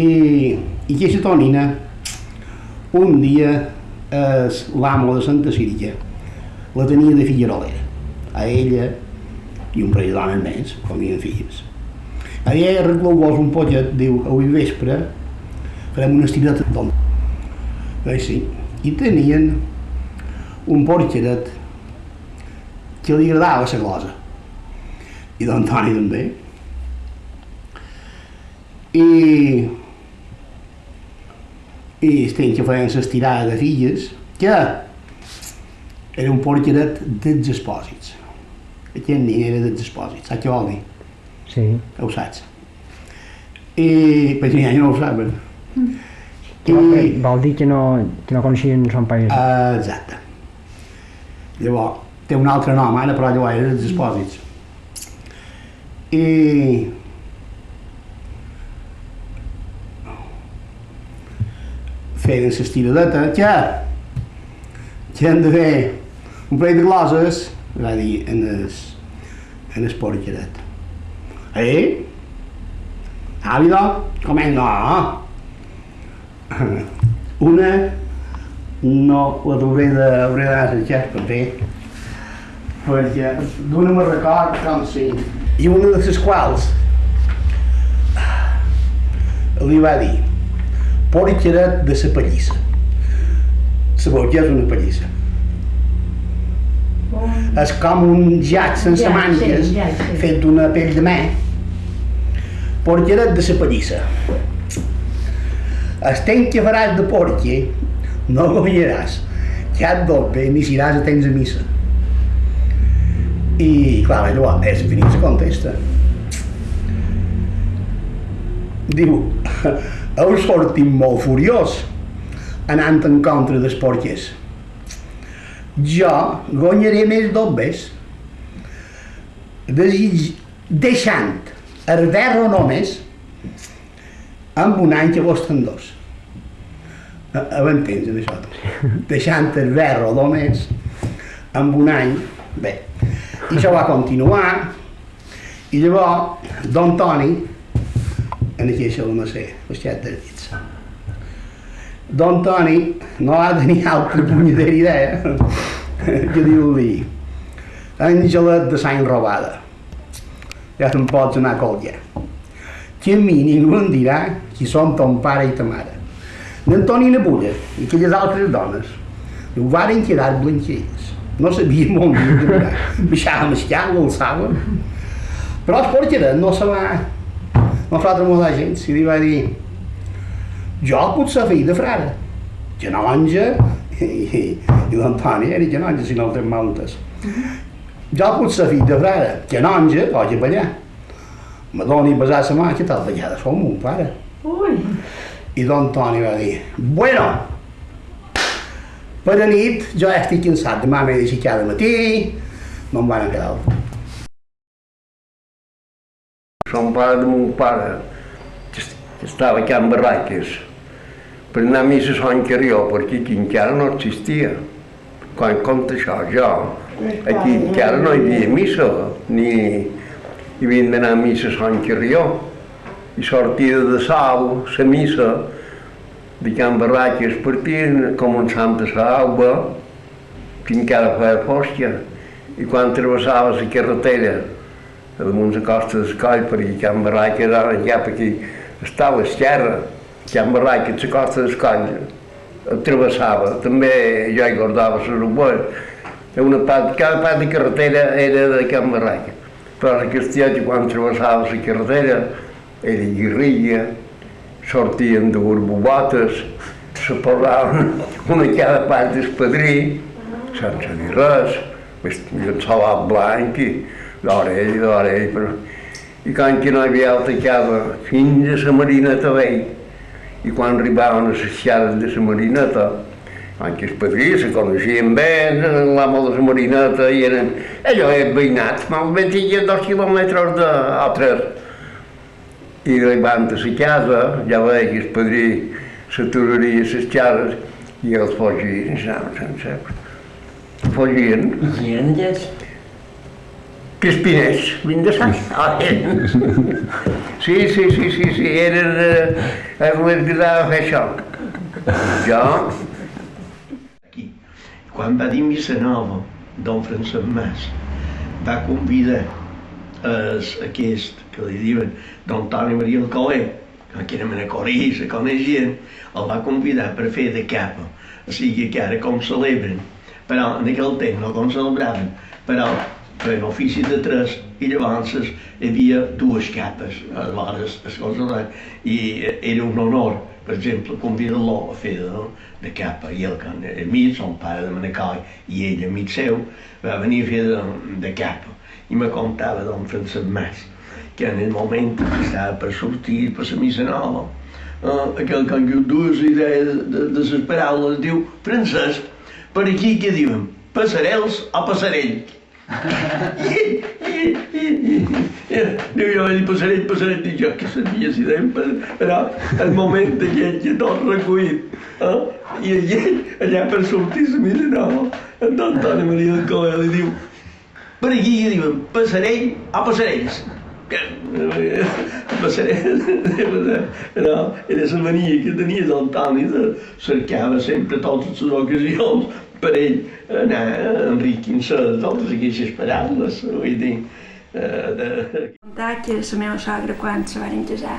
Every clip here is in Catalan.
I aquesta tonina, un dia, l'amo de Santa Síria la tenia de fillerolera, a ella i un parell de dones més, com havien filles. A ella arregleu-vos un pollet, diu, avui vespre farem una estireta d'on. Sí, i tenien un porqueret que li agradava la glosa, i d'Antoni també. I estem que feien l'estirada de filles, que era un porqueret dels espòsits. Aquest nen era dels espòsits, saps què vol dir? Sí. Ho saps. I perquè ja no ho saben. Vol dir que no coneixien son país. Exacte. Llavors, té un altre nom ara, però llavors era dels espòsits. I feien l'estiradeta, que hem de fer un parell de gloses, va dir en el porqueret. Àvido, com és no? Una no l'hauré d'anar a cercar per fer, perquè d'una me record com si... I una de les quals li va dir porqueret de la pallissa. Sabeu què és una pallissa? És com un jac sense manques fet d'una pell de mer. Porqueret de la pallissa. El temps que faràs de porquer no guanyaràs cap doble ni si iràs a temps a missa. I clar, llavors, és finit la contesta. Diu, heu sortit molt furiós anant en contra dels porquers. Jo guanyaré més dobles deixant el verro només amb un any que vos ten dos. M'entens, això? Deixant el verro només amb un any, bé. I això va continuar, i llavors don Toni, en aquesta no sé, els xats dels dits, don Toni no va tenir altra punyetera idea que diu-li Àngelet de Sant Robada, ja te'n pots anar a colgar, que a mi ningú em dirà qui són ton pare i ta mare. N'Antoni i na Bulla i aquelles altres dones ho varen quedar blanquelles. No sabien molt bé de mirar. Baixàvem el cap, l'alçàvem. Però el porqueret no se va tremolar gens i li va dir jo puc ser fill de frare, canonge, i l'Antoni era canonge si no el tens mal entès. Jo puc ser fill de frare, canonge o capellà. Me doni a besar la mà que tal vegada som mon pare. I don Toni va dir, bueno, per a nit jo ja estic cansat, demà m'he d'aixecar cada matí, no em van quedar. Son pare de mon pare, que estava a Can Barraques, per anar a missa a Sant Carrió, perquè aquí encara no existia. Quan compta això, jo, aquí encara no hi havia missa, ni hi havien d'anar a missa a Sant Carrió. I sortida de Sau, la missa de Can Barraques partien, començant a l'alba, que encara feia fosca. I quan travessava la carretera, damunt la costa del Coll, perquè Can Barraques ara cap aquí estava a l'esquerra, Can Barraques, la costa del Coll, el travessava. També jo hi guardava les ovelles. Cada part de carretera era de Can Barraques. Però la Castellet, quan travessava la carretera, era guerrilla, sortien de borbobotes, se posaven una a cada part del padrí, sense dir res, llençaven blanc i d'orell, però... I quan que no hi havia altra casa, fins a la Marineta Vell, i quan arribaven a les xades de la Marineta, quan que els padrís se coneixien bé, l'amo de la Marineta, i eren... Allò era veïnat, malament tinguien 2 quilòmetres o 3. I arribant a la casa, ja veia que el padrí s'aturaria a les xades i els fugien, fugien. I eren aquests? Crispiners, vinc de Sant. Sí, era l'agradava fer això. Jo... Aquí, quan va dir Missa Nova, don Francesc Mas va convidar aquest, que li diuen don Toni Maria Alcover, que era una corissa, coneixent, el va convidar per fer de capa. O sigui que ara com celebren, però en aquell temps no com celebraven, però feien ofici de tres i llavors hi havia dues capes aleshores es conservaven i era un honor, per exemple, convidar-lo a fer de capa i mi, son pare de Manacoi i ell, amic seu, va venir a fer de capa i me contava don Francesc Mas que en el moment que estava per sortir per la missa nova aquell que diu dues idees de les paraules diu Francesc, per aquí què diuen? Passarels o passarell? Diu jo vaig dir passarell, dic jo que sabia si deien però el moment aquell que tot recollit i allà per sortir la missa nova en don Toni Maria Alcover li diu per aquí què diuen? Passarell o passarells? Era la mania que tenia del Toni de cercava sempre totes les ocasions per ell anar enriquint-se de totes aquestes paraules, vull dir... Contar que la meva sogra, quan se varen casar,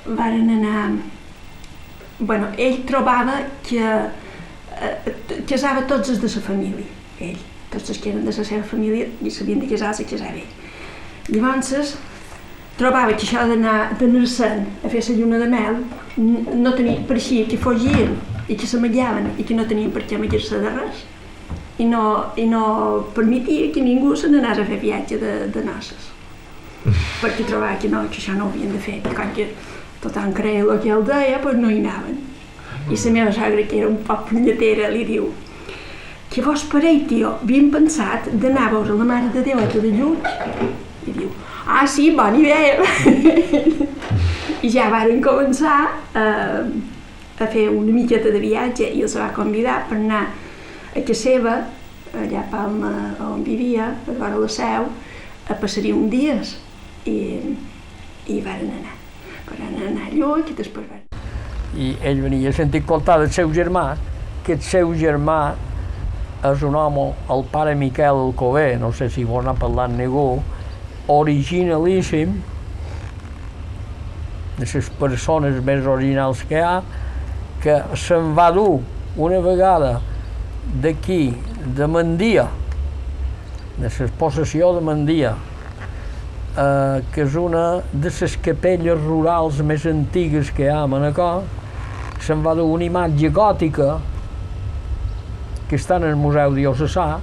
varen anar... Bueno, ell trobava que casava tots els de la família, ell. Tots els que eren de la seva família i s'havien de casar, se casava ell. Llavors, trobava que això d'anar-se'n a fer la lluna de mel no tenia, pareixia que fugien i que s'amallaven i que no tenien per què amallar-se de res i no permetia que ningú se n'anés a fer viatge de noces perquè trobava que això no ho havien de fer i quan que tothom creia el que ell deia, doncs no hi anaven i la meva sogra, que era un poc punyetera, li diu que vos parell, tio, havíem pensat d'anar a veure la Mare de Déu a Llull i diu, sí, bona idea i ja varen començar a fer una miqueta de viatge i els va convidar per anar a casa seva, allà a Palma on vivia, a vora la Seu, a passar-hi uns dies i varen anar a Llull i després varen... I ell venia a sentir contar del seu germà, que el seu germà és un home, el pare Miquel Alcover, no sé si vos n'ha parlat ningú, originalíssim, de les persones més originals que hi ha, que se'n va dur una vegada d'aquí, de Mandia, de la possessió de Mandia, que és una de les capelles rurals més antigues que hi ha a Manacor, se'n va dur una imatge gòtica que està en el Museu Diocesà,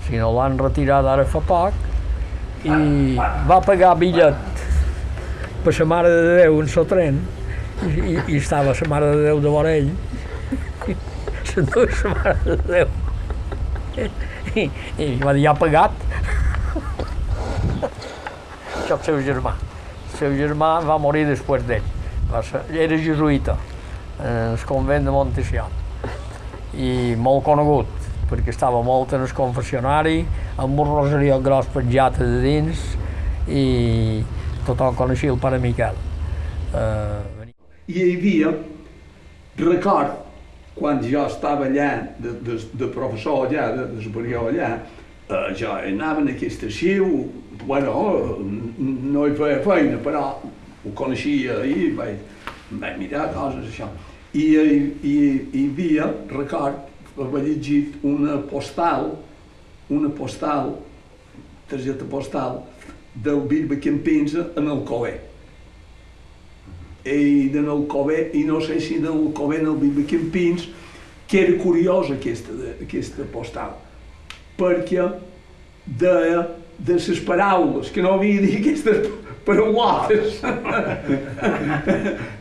si no l'han retirat ara fa poc, i va pagar bitllet per la Mare de Déu en el tren i estava la Mare de Déu de vora ell s'endú la Mare de Déu i va dir, ja ha pagat això el seu germà va morir després d'ell era jesuïta en el convent de Montesión i molt conegut perquè estava molt en el confessionari amb un rosarió gros penjat de dins i tothom coneixia el pare Miquel. I hi havia, record, quan jo estava allà de professor allà, de superior allà, jo anava en aquest arxiu, bueno, no hi feia feina, però ho coneixia i vaig mirar coses, això. I hi havia, record, havia llegit una postal, targeta postal, del bisbe Campins en Alcover. I no sé si en Alcover en el bisbe Campins, que era curiosa aquesta postal, perquè deia de les paraules, que no havia dit aquestes paraulotes.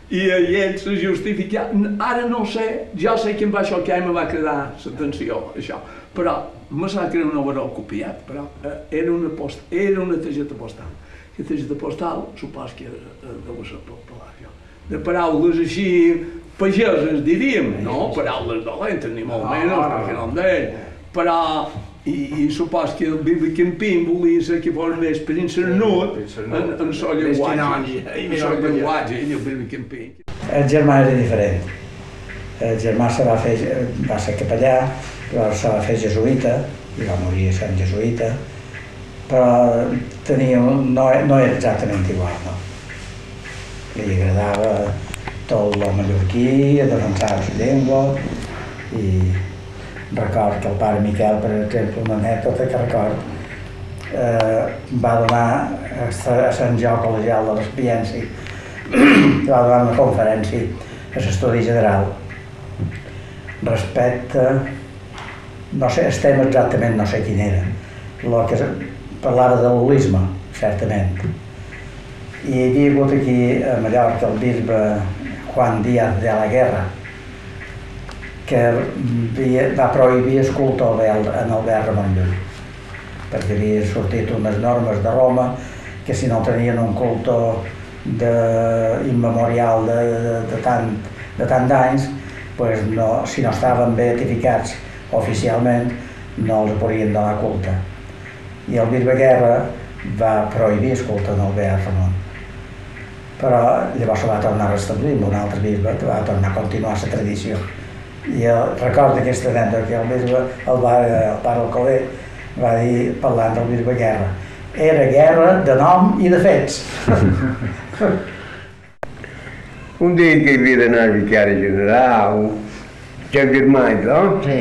I ell se justificava. Ara no sé, jo sé que em va xocar i me va cridar l'atenció, això, però me sap que no ho haurà copiat, però era una targeta postal. Aquesta targeta postal, supos que deu ser pel Palacio, de paraules així pageses, diríem, no paraules dolentes, ni molt menys, perquè no en deia, però I supos que el Bibi Campín volia ser que fos més princenut en el llenguatge. En el llenguatge, el Bibi Campín. El germà era diferent. El germà va ser capellà, però se va fer jesuïta, i va morir sent jesuïta, però no era exactament igual, no? Li agradava tot el mallorquí, defensava la llengua, i record que el pare Miquel, per exemple, una anècdota que record, va donar a Sant Jau Col·legial de l'Experiència, va donar una conferència a l'Estudi General respecte, no sé, el tema exactament no sé quin era, el que parlava de l'holisme, certament. I hi havia hagut aquí a Mallorca el bisbe Juan Díaz de la Guerra, que va prohibir el culte en el verd Ramon Llull, perquè havia sortit unes normes de Roma que si no tenien un culte immemorial de tant d'anys, si no estaven beatificats oficialment, no els podien donar culte. I el bisbe Guerra va prohibir el culte en el verd Ramon. Però llavors se va tornar a restablir amb un altre bisbe que va tornar a continuar la tradició. I recordo aquesta anècdota que el bisbe, el pare Alcover, va dir, parlant del bisbe Guerra, era guerra de nom i de fets. Un dia que hi havia d'anar al vicari general, Jaume Germany, no? Sí.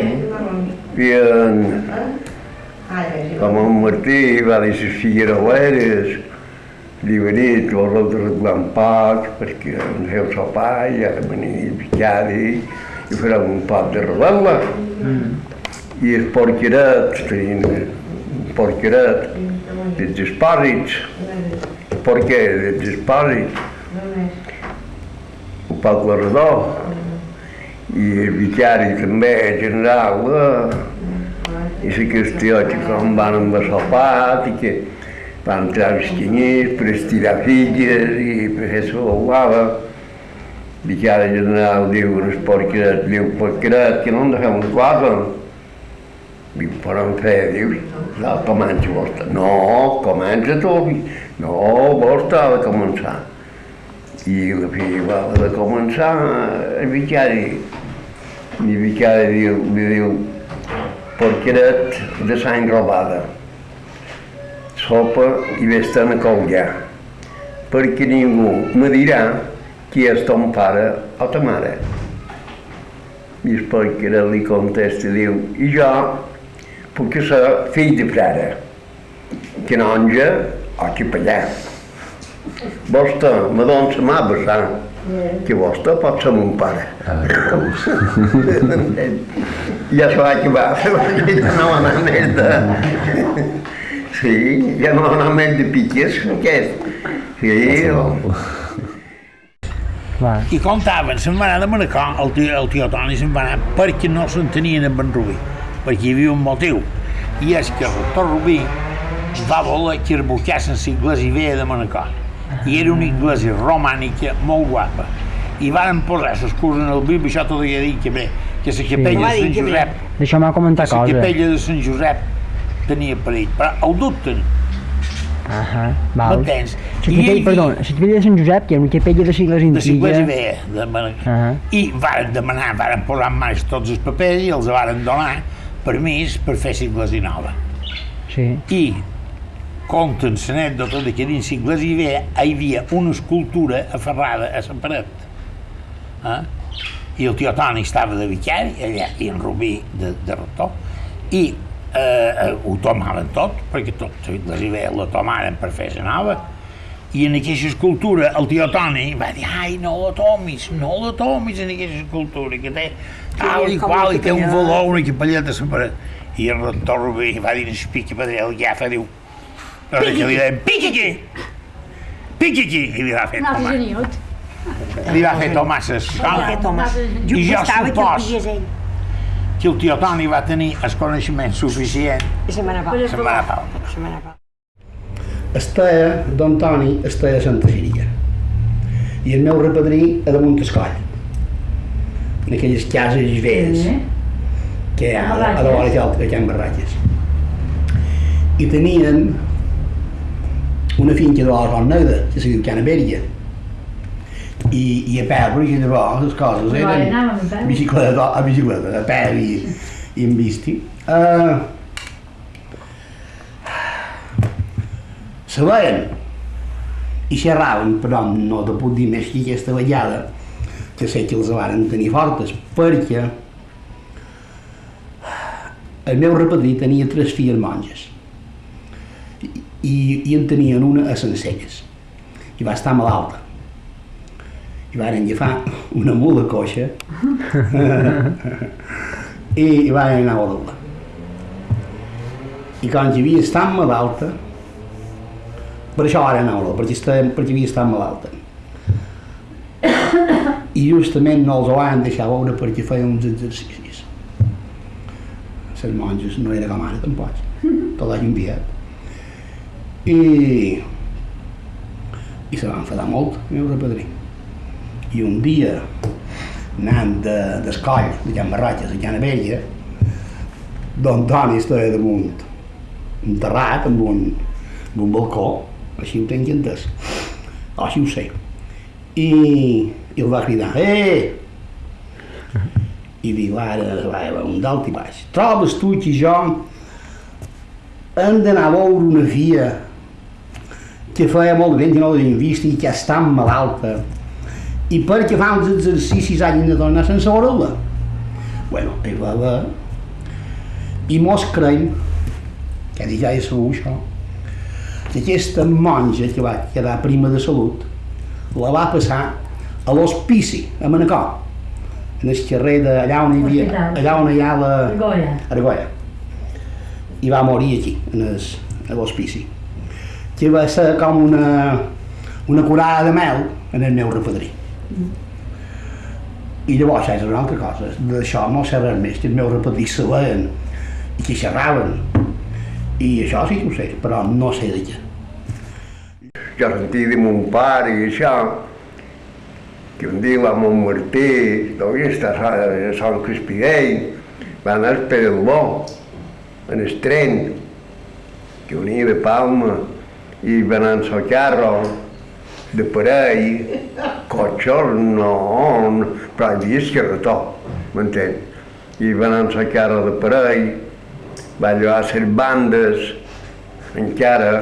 Com el Martí va dir les figueroleres, li va dir que els altres arreglant poc, perquè el seu sopar ja ha de venir el vicari, i farem un pot de rebel·la. I el porqueret, tenien un porqueret dels espòsits, el porquer dels espòsits, un pot guardador, i el vicari també, el general, i la qüestió que com van amb el sopat, i que van entrar els canyers per estirar filles i per fer la volava. El vicari general diu al porqueret, que no em deixem una cosa. Diu, podem fer, diu, no, comença vostè. No, comença tu. No, vostè ha de començar. I la filla va de començar, el vicari li diu, porqueret de sang robada, sopa i vés-te'n a colgar, perquè ningú me dirà qui és ton pare o ta mare. I el porqueret li contesta i diu, i jo puc ser fill de frare, canonge o capellà. Vostè me dona la mà a besar, que vostè pot ser mon pare. Ja se va acabar, ja no va anar més de... Sí, ja no va anar més de piques, aquest. Sí, I contaven, se'n va anar de Manacor, el tio Toni se'n va anar perquè no s'entenien amb en Rubí, perquè hi havia un motiu, i és que el rector Rubí va voler que es busquessin l'església vella de Manacor, i era una església romànica molt guapa, i van posar l'excusa en el bisbe, això t'ho havia dit que bé, que la capella de Sant Josep, Això m'ha comentat cosa. la capella de Sant Josep tenia perill, però el dubten. M'entens? Perdó, la capella de Sant Josep, que era una capella de segles De antiga. l'església vella de Manacor. I varen demanar, varen posar en mans tots els papers i els varen donar permís per fer l'església nova. Sí. I conten l'anècdota que dins l'església vella hi havia una escultura aferrada a la paret. I el tio Toni estava de vicari allà, i en Rubí de rector, i ho tomaven tot, perquè tot l'església vella la tomaren per fer la nova, i en aquesta escultura el tio Toni va dir, ai, no la tomis en aquesta escultura, que té tal i qual, i té un valor, una capelleta a la paret. I el rector Rubí va dir en pica pedrer, el gafa diu, pica aquí, i li va fer tomar. Li va fer Tomàs. I jo supos que el tio Toni va tenir el coneixement suficient. I se'n va anar a pau. Estava don Toni, estava a Santa Síria. I el meu repadrí a damunt del coll. En aquelles cases velles que hi ha a la vora de Can Barraques. i tenien una finca de l'Arròs Negre, que se diu Canaveria. I a peu, perquè llavors les coses eren bicicleta, a peu i en bici. Se veien i xerraven, però no te puc dir més que aquesta vegada, que sé que els van tenir fortes, perquè el meu repadrí tenia 3 filles monges i en tenien una a Sencelles i va estar malalta i van agafar una mula coixa i van anar a dur-la i quan havia estat malalta, per això ara anar a dur-la, perquè havia estat malalta i justament no els ho van deixar veure perquè feien uns exercicis. Les monges no era com ara tampoc, tot l'any enviat. I se va enfadar molt, el meu repadrí. I un dia, anant d'Escoll, de Can Barratges a Can Abella, don Toni estava damunt un terrat amb un balcó, així ho tenc entès, així ho sé. I el va cridar, I diu, ara, un dalt i baix. Trobes tu que jo hem d'anar a veure una filla que feia molt de temps que no l'havien vist i que està malalta i perquè fa uns exercicis hagin de tornar sense veure-la. Bueno, ell va haver i mos creiem, que ja és segur això, que aquesta monja que va quedar prima de salut la va passar a l'hospici, a Manacor, en el carrer d'allà on hi ha l'Argolla. I va morir aquí, a l'hospici. Que va ser com una curada de mel en el meu repadrí. I llavors, és una altra cosa, d'això no sé res més, que el meu repadrí sabien i que xerraven. I això sí que ho sé, però no sé de què. Jo sentia de mon pare i això, que un dia va a Montmartí, todavía està a Sant Crispidell, va anar al Pedalbó, en el tren, que venia de Palma, i va anar en el carro de parell, cotxes, no, però hi havia esquerrató, m'entén? I va anar en el carro de parell, va llogar les bandes, encara,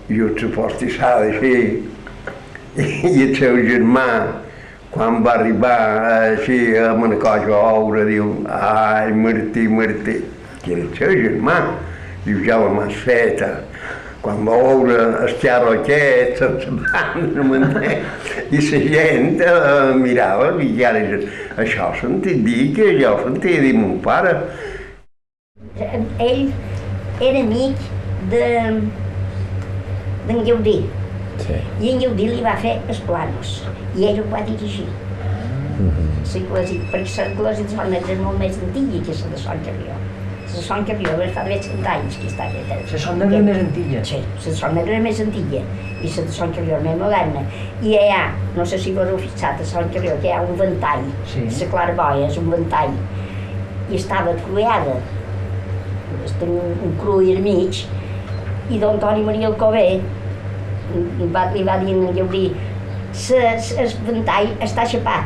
i just se postissava així, i el seu germà, quan va arribar així a Manacor a veure, diu, ai, Martí, que era el seu germà, diu, ja ho m'has feta. Quan va veure el carro aquest, sense banda, m'entens? I la gent mirava i ara això sentit dir que jo sentia dir mon pare. Ell era amic d'en Gaudí. I en Gaudí li va fer els planos i ell ho va dirigir. Perquè l'església de Sant Negre és molt més antiga que la de Sant Carrió. La de Sant Carrió fa d'haver 100 anys que està feta. La Sant Negre és més antiga? Sí, la de Sant Negre és més antiga i la de Sant Carrió és més moderna. I hi ha, no sé si vau fixat a Sant Carrió, que hi ha un ventall, la claraboia és un ventall, i estava cruada. Tenia un crull al mig i don Toni Maria Alcover li va dir a Gaudí, el ventall està xapat.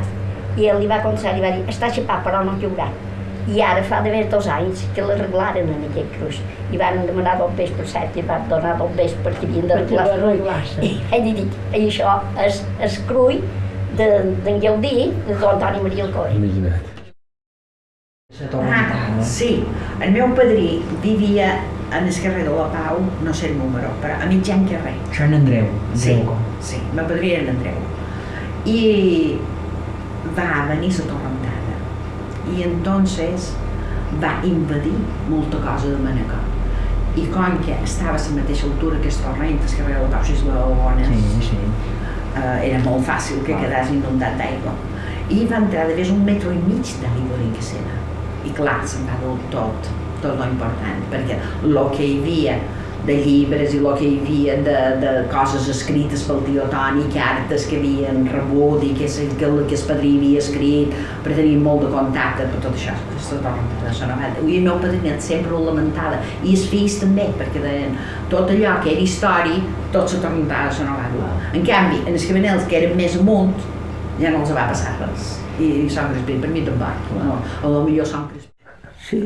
I ell li va aconsellar, li va dir, està xapat però no caurà. I ara fa d'haver 2 anys que l'arreglaren en aquest cruix. I van demanar bombers per cert, i van donar bombers perquè havien d'arreglar el crull. I ell li dic, això és el crull d'en Gaudí, de don Toni Maria Alcover. Imagina't. Sí, el meu padrí vivia en el carrer de la Pau, no sé el número, però a mitjan carrer. Això en Andreu. Sí, el meu padrí era en Andreu. I va venir la torrentada i entonces va invadir molta cosa de Manacor. I com que estava a la mateixa altura que el torrent, el carrer de la Pau i les Baones, era molt fàcil que quedés inundat d'aigua. I va entrar de més 1,5 metres d'aigua en cacera. I clar, se'n va dur tot lo important, perquè el que hi havia, de llibres i el que hi havia de coses escrites pel tio Toni, cartes que havien rebut i que el padrí havia escrit, perquè tenien molt de contacte per tot això, aquesta torrentada de Sant Amat. I el meu padrinet sempre ho lamentava, i els fills també, perquè deien tot allò que era història, tot la torrentada de Sant Amat. En canvi, en els cabanels que eren més amunt, ja no els va passar res. I Sant Crispí, per mi tampoc, o potser Sant Crispí. Sí,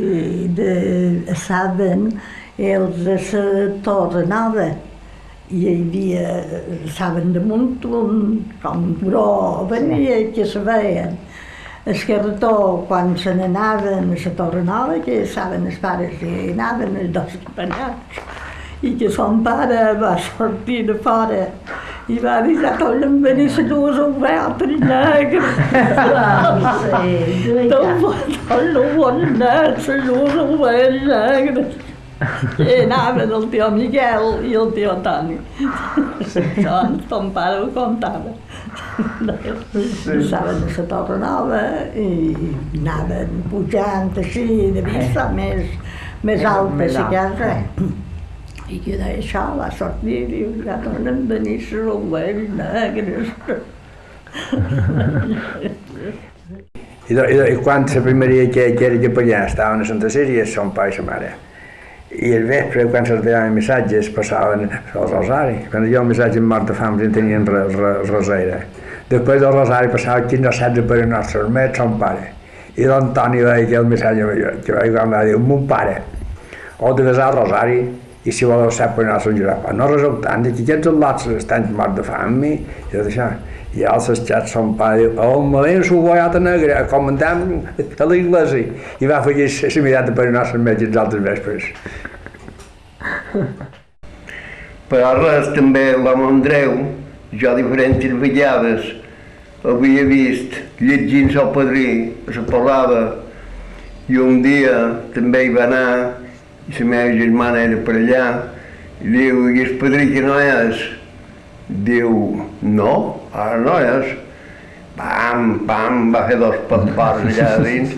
saben els de la Torre Nova. Hi havia, saben damunt com turó, venia que se veien. El carretó, quan se n'anaven a la Torre Nova, que saben els pares que anaven els dos campanats, i que son pare va sortir de fora i va dir que tot l'envenir les dues obertes negres. Tot l'envenir les dues obertes negres. I anaven el tio Miguel i el tio Toni. Això ton pare ho contava. Estaven a la Torre Nova i anaven pujant així de vista més alta si casa. I que d'això va sortir i ja tornen a venir les ovells negres. I quan la primeria que era capellà estaven a Santa Síria, son pare i sa mare. I al vespre, quan se'ls feien missatges, passaven el rosari. Quan hi havia un missatge en mort de fam, ja tenien rosera. Després del rosari passava 15 o 16 per nostre, el meu son pare. I l'Antoni va dir que el missatge que va dir, mon pare, heu de besar el rosari i si voleu ser per nostre un Josep. No resultant que aquests al·lots estan morts de fam i tot això. I els xats son pare diu, me ven su boiata negra, comandant a l'església. I va afegir la mirada per nostres metges els altres vespres. Per res, també l'home Andreu, jo diferents vegades havia vist llegint el padrí, se parlava, i un dia també hi va anar, i la meva germana era per allà, i diu, i el padrí que no és? Diu, no, ara no és. Pam, pam, va fer dos pampars allà dins.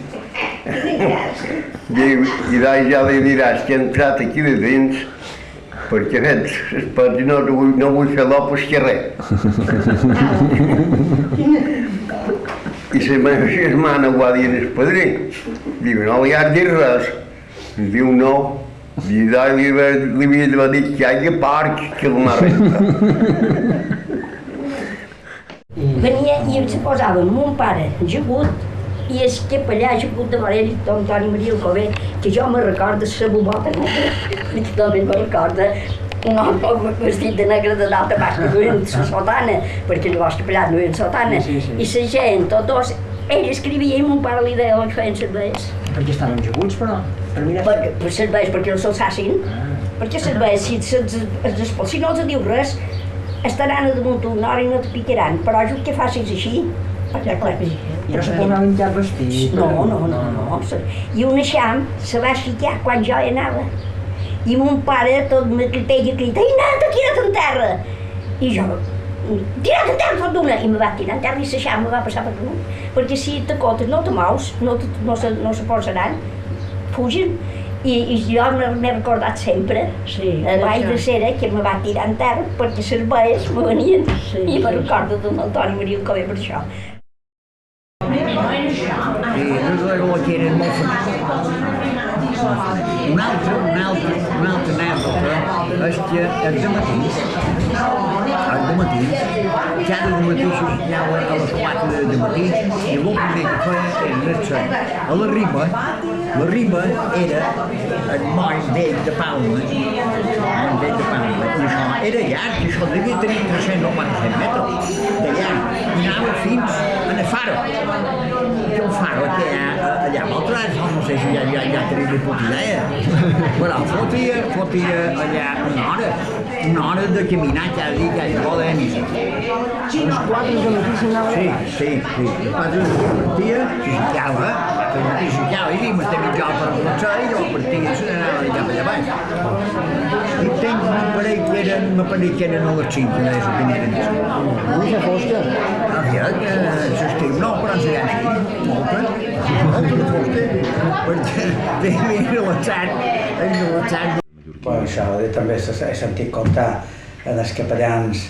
Diu, i ja li diràs que he entrat aquí de dins perquè no vull fer l'opus que res. I la meva germana ho va dir al padrí. Diu, no li has dit res? Diu, no. I li havia dit que hi ha parc que el m'arrenta. Venia i se posava amb mon pare ajagut i el capellà ajagut de ell, Antoni Maria Alcover, que jo me recordo la bobota negra, perquè també me recorda un home vestit de negre de dalt a baix, que duien la sotana, perquè llavors capellà duien sotana, i la gent, tots dos, ell escrivia i mon pare li deia que feien serveis. Perquè estaven ajaguts, però? Per serveis, perquè no s'alçassin. Perquè serveis, si no els diu res, estaran a damunt una hora i no te picaran, però jo que facis així, perquè clar... I no se posaven ja vestit? No. I un eixam se va ficar quan jo hi anava. I mon pare tot me critella, ei, nata, tira't en terra! I jo, tira't en terra, fot d'una! I me va tirar en terra i l'eixam me va passar per damunt. Perquè si t'acotes no te mous, no se posaran, fugen. I jo m'he recordat sempre a Vall de Cera que me va tirar en terra perquè les veies me venien i me recordo d'un Antoni Maria Alcover per això. I recordo que eren molt feliços. Una altra anècdota és que els dematins, cada dematí s'assenyava a les 4 de matí i el primer que feia era l'estrany. A la rima era el moll vell de Palma, i això era llarg, i això devia tenir 300 o 400 metres de llarg, i anava fins a el faro. Que un faro que hi ha allà amb altres, no sé si ja tenia ni puta idea. Però fotia allà una hora de caminar cada dia, cada hora de missa. A les 4 de matí s'anava? Sí. A les 4 de matí s'aixecava, i m'estem mitjà per començar i jo partia s'anava de cap allà baix. I tenc un parell que eren a les 5 de la primera missa. No s'ha fosca? Aviat, s'estiu no, però ens hi ha molta de fosca, perquè tenia relaxat. Bueno, això també he sentit contar en els capellans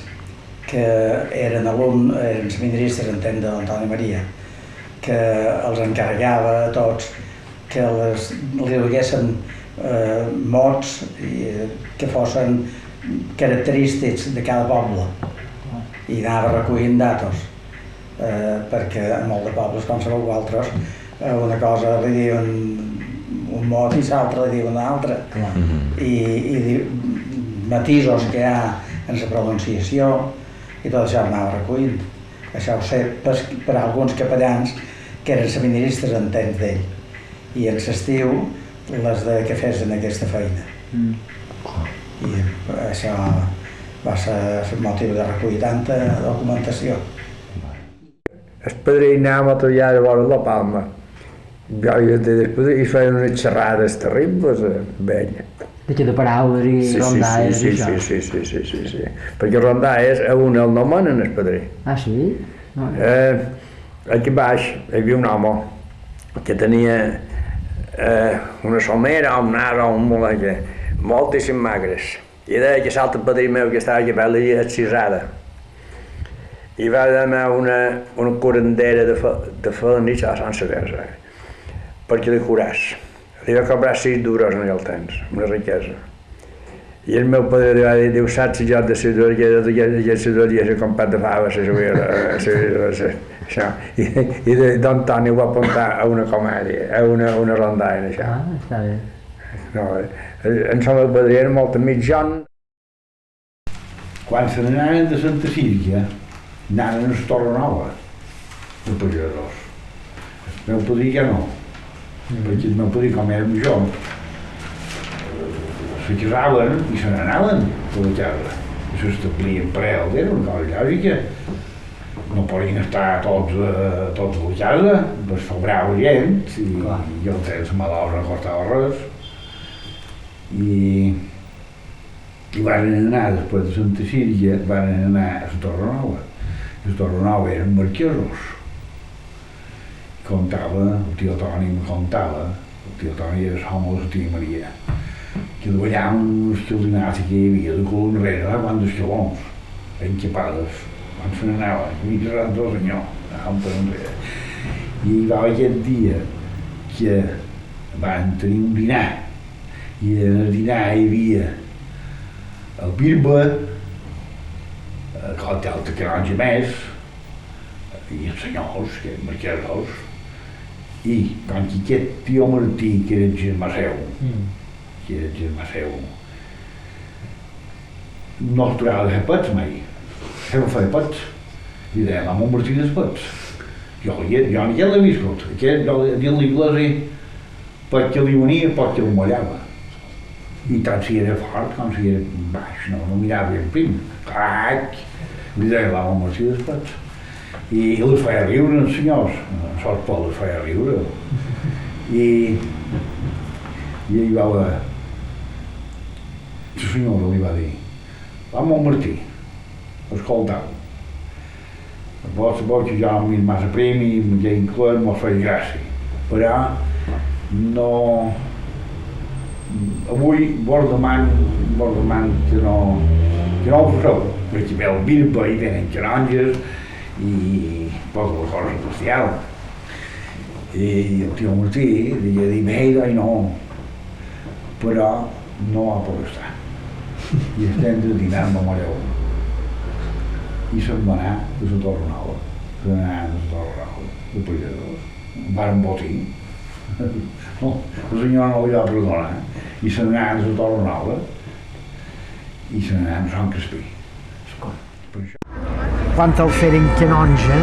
que eren seminaristes en temps d'Antoni Maria, que els encarregava a tots que li haguessin mots que fossin característics de cada poble i anava recollint datos perquè en molts de pobles, com sabeu altres, una cosa li diuen un mot i l'altre li diuen una altra i matisos que hi ha en la pronunciació i tot això anava recollint. Això ho sé per alguns capellans que eren seminaristes en temps d'ell i en l'estiu les que fessin aquesta feina. I això va ser el motiu de recollir tanta documentació. El padrí anava a treballar a vora la Palma. I feien unes xerrades terribles amb ell. De paraules i rondalles i això. Sí. Perquè rondalles a un el nomen el padrí. Ah, sí? Aquí baix hi havia un home que tenia una somera o un ase o un mulet moltíssim magres. I deia que l'altre padrí meu que estava aquí baix li excisada. I va donar una curandera de felanitx a Sant Cervesa perquè li curàs. Li va cobrar 6 duros en aquell temps, una riquesa. I el meu padre li va dir, diu, saps si jo de 6 duros, que 6 duros ja s'ha comprat de fava, això. I don Toni ho va apuntar a una comèdia, a una rondalla, això. Ah, està bé. No, en el meu padrí era molt amic. Quan se n'anaven de Santa Síria, anaven a Torrenova, de Pageros. El meu padrí ja no. Perquè el meu padrí, com érem jo, se casaven i se n'anaven a la terra. I s'establien parelles, era una cosa lògica. No podien estar tots a la casa, pues sobrava gent i jo el temps a Malausa no costava res. I van anar, després de Santa Síria, van anar a la Torrenova. La Torrenova eren marquesos. Contava, el tio Toni me contava, el tio Toni era l'home de la tia Maria, que treballaven uns escalinats que hi havia de cul enrere, quants escalons, encapades, quan se n'anaven, mig ras del senyor, anaven per enrere. I hi va haver aquest dia que van tenir un dinar, i en el dinar hi havia el Birba, el de Canonja més, i els senyors, que eren marquesos, i com que aquest tio Martí, que era el germà seu, no es trobava de fer pets mai, no feia pets, i deia, l'amo Martí dels pets. Jo ni aquest l'he viscut, aquest dins l'iglesi, pot que li venia, pot que li mollava. I tant si era fort com si era baix, no mirava ben prim, cac, li deia l'amo Martí dels pets. I els feia riure els senyors, sort por els feia riure. I ell va haver... La senyora li va dir, l'amo Martí, escoltau, vols que jo m'hi massa premi, m'hi incloent, m'ho feia gràcia, però no... Avui vos deman que no ho feu, perquè ve el Birba i venen canonges, i posa la cosa especial. I el tio Martí deia dir, bé, no, però no va poder estar. I estem de dinar amb la Moreu. I se'n va anar de la Torrenova, de Pageros. Varen botir. No, el senyor no li va perdonar. I se'n va anar de la Torrenova i se'n va anar a Sant Crespí. Quan el feren canonge,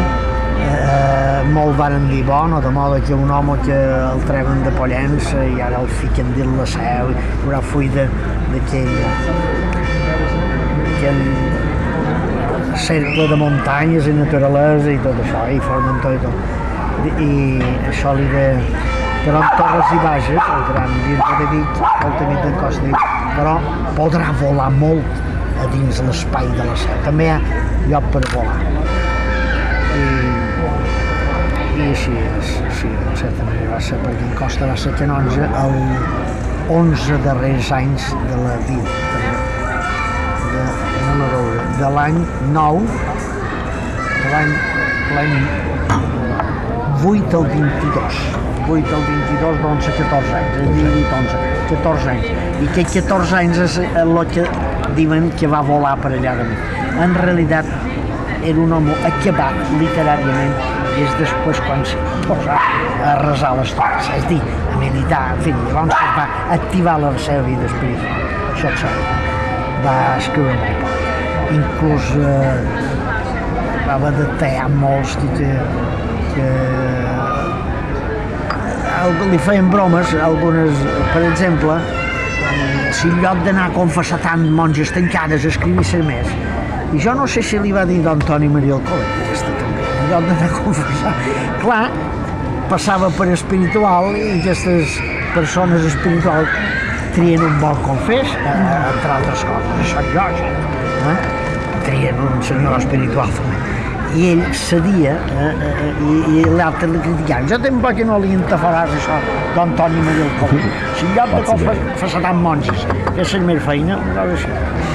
molt varen dir bona, de modo que un home que el treuen de Pollença i ara el fiquen dins la seu, però full d'aquell cercle de muntanyes i naturalesa i tot això, i Formentor i tot. I això li de... Però en Torres i Bages, el gran bisbe de Vic, el temit de Costa, però podrà volar molt a dins l'espai de la seu. També hi ha lloc per volar. I així és, sí, en certa manera va ser, perquè en Costa va ser canonge 11 darrers anys de la vida, de l'any 9, de l'any 8 al 22. 8 al 22, doncs 14 anys, és dir, 11, 14 anys. I aquests 14 anys és el que diuen que va volar per allà de mi. En realitat era un home acabat literàriament i és després quan s'hi posa a resar les torres, és dir, a meditar, en fi, llavors va activar la seva vida espiritual, això et sap. Va escriure molt poc. Inclús va haver de tallar molts que li feien bromes, algunes, per exemple, si en lloc d'anar a confessar tant monges tancades escrivissin més. I jo no sé si li va dir d'Antoni Maria Alcolet, aquesta també, en lloc d'anar a confessar. Clar, passava per espiritual i aquestes persones espirituals trien un bon confés, entre altres coses, això és lògic, trien un senyor espiritual també. I ell cedia i l'altre li criticava. Jo tampoc no li entafaràs això d'Antoni Maria Alcolet. Si en lloc de confessar tant monges fessin més feina,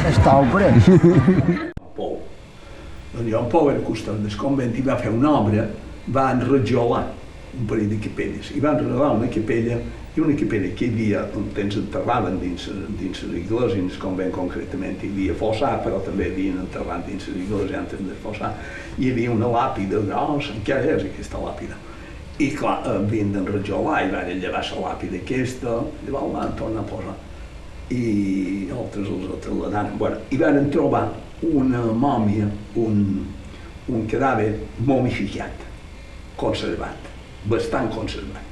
està per ell. En Joan Pou era custodi del convent i va fer una obra, va enrajolar un parell de capelles. I va enrajolar una capella que hi havia, temps enterraven dins l'església, dins el convent concretament, hi havia fossar, però també havien enterrat dins l'església antes de fossar. Hi havia una làpida grossa, què és aquesta làpida? I clar, havien d'enrajolar i van llevar la làpida aquesta, llavors la van tornar a posar. I altres la danen. Bueno, i van trobar una mòmia, un cadàver momificat, conservat, bastant conservat.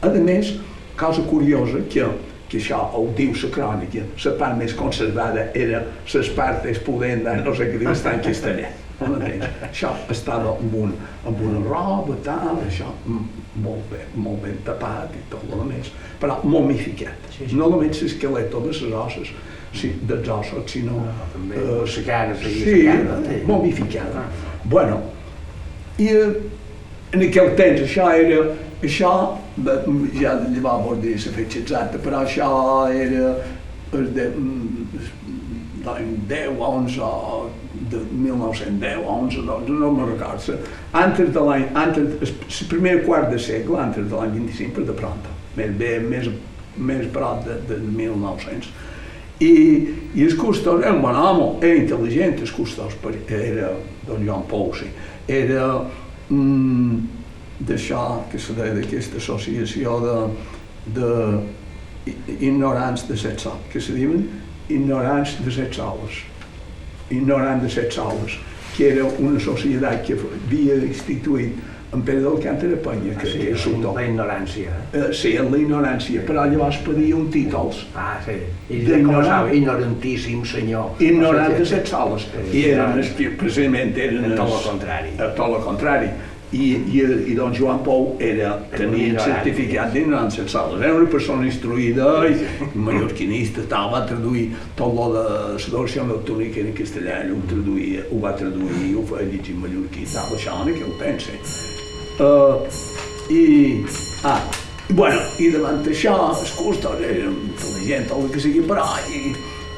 A més, cosa curiosa, que això ho diu la crònica, la part més conservada era les partes pudentes, no sé què diu, està en castellà. Això estava amb una roba, tal, això, molt ben tapat i tot el més, però momificat. No només l'esquelet de les osses, dels ossos, sinó la cara, momificada. Bueno, i en aquell temps això ja llavors vol dir la fetge exacta, però això era l'any 10, 11, de 1910, 11, no me'n recordo. Antes de l'any, el primer quart de segle, antes de l'any 25, per de pronto, més prop de 1900. I el custós era un bon home, era intel·ligent, el custós, era don Joan Pou, era d'això que se deia d'aquesta associació d'ignorants de set sols, que se diuen ignorants de set soles, ignorants de set soles, que era una societat que havia instituït en Pere d'Alcántara Penya, que és la ignorància. Sí, la ignorància, però llavors pedien títols. Ah, sí. I de com sabia, ignorantíssim senyor. Ignorants de set soles. I eren, precisament, eren... tot el contrari. Tot el contrari. I don Joan Pou tenia certificat d'ignorància sexual. Era una persona instruïda i mallorquinista, va traduir tot lo de la Dolce Nocturna, que era en castellà, ho va traduir, ho feia llegir en mallorquí, això en aquell temps. I davant d'això, el custós era intel·ligent, el que sigui, però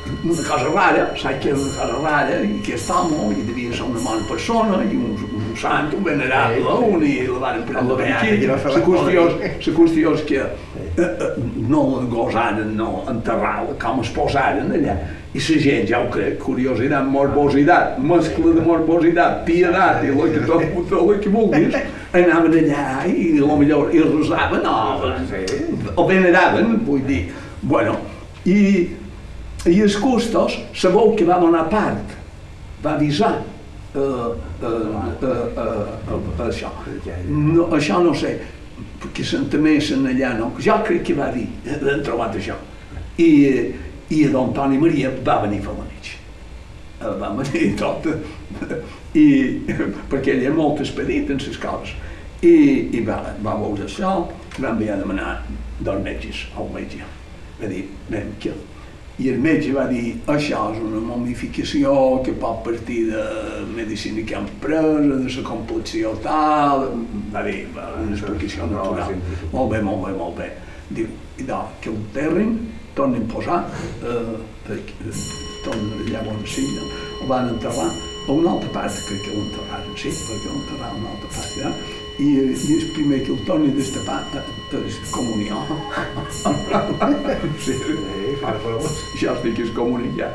una cosa rara, saps que era una cosa rara, i aquest home, i devia ser una bona persona, i un sant, un venerable, i la van prendre per aquí. La qüestió és que no gosaren enterrar-la com es posaren allà. I la gent, ja ho crec, curiositat, morbositat, mescla de morbositat, piedat i el que vulguis, anaven allà i potser resaven o veneraven, vull dir. Bueno, i els custos, sabeu que va donar part, va avisar això. Això no sé, perquè s'entemessen allà, no? Jo crec que va dir, han trobat això. I don Toni Maria va venir a fer la nit. Va venir tot, perquè ell era molt expedit en les coses. I va veure això, va enviar a demanar dos metges, al metge. Va dir, anem, què? I el metge va dir, això és una momificació que pot partir de medicina que han pres, de la complexió tal, va dir, una explicació natural. Molt bé. diu, idò, que ho enterrin, tornin a posar, tornen allà on sigui, el van enterrar a una altra part, que l'enterraren, sí, perquè l'enterraren a una altra part, ja? I el primer que el torni a destapar és comunió. Sí, això sí que és comunió, ja.